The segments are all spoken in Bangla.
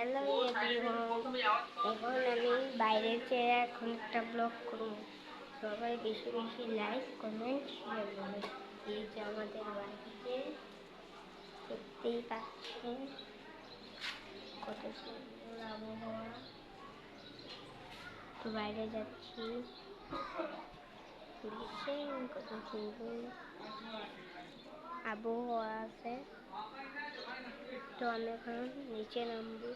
হ্যালো এভরিওয়ান, এখন আমি বাইরের চেয়ে এখন একটা ব্লগ করব। সবাই বেশি বেশি লাইক কমেন্ট শেয়ার করবে। এই যে আমাদের বাড়িতে দেখতেই পাচ্ছেন কত সুন্দর আবহাওয়া। তো বাইরে যাচ্ছি, দেখছেন কত সুন্দর আবহাওয়া আছে। তো আমি এখন নিচে নামবো।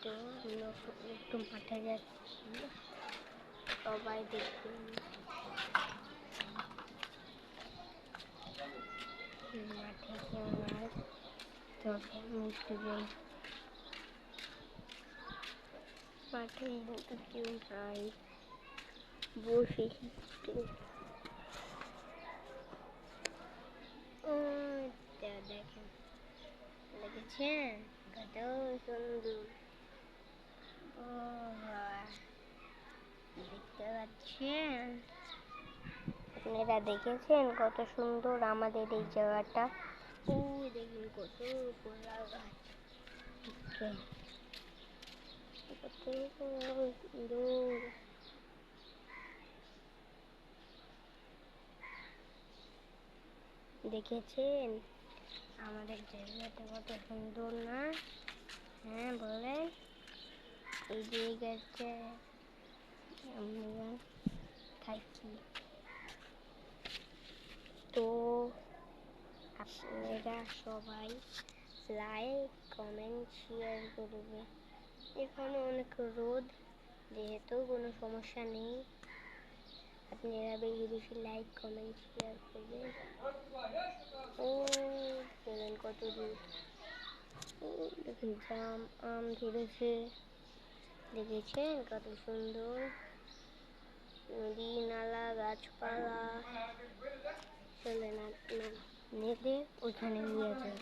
তো একটু মাঠে যাচ্ছি, সবাই দেখবেন। মাঠে কেউ নাই, তবে আমি একটু যাই। মাঠে কিন্তু কেউ নাই, বসে একটু দেখেন, দেখেছেন কত সুন্দর। দেখতে পাচ্ছেন, আপনারা দেখেছেন কত সুন্দর আমাদের এই জায়গাটা। দেখুন কত কলা গাছ, কত সুন্দর। দেখেছেন আমাদের জায়গাটা কত সুন্দর না? হ্যাঁ বলেন। এই জায়গাটা আমরা থাকি। তো আপনারা সবাই লাইক কমেন্ট শেয়ার করবে। এখানে অনেক রোদ, যেহেতু কোনো সমস্যা নেই, আপনারা বেশি বেশি লাইক কমেন্ট শেয়ার করবেন। দেখেন কত রোদ, দেখুন জাম আম ধরেছে, দেখেছেন কত সুন্দর নদী নালা গাছপালা। চলে না নেদে ওখানে নিয়ে যায়।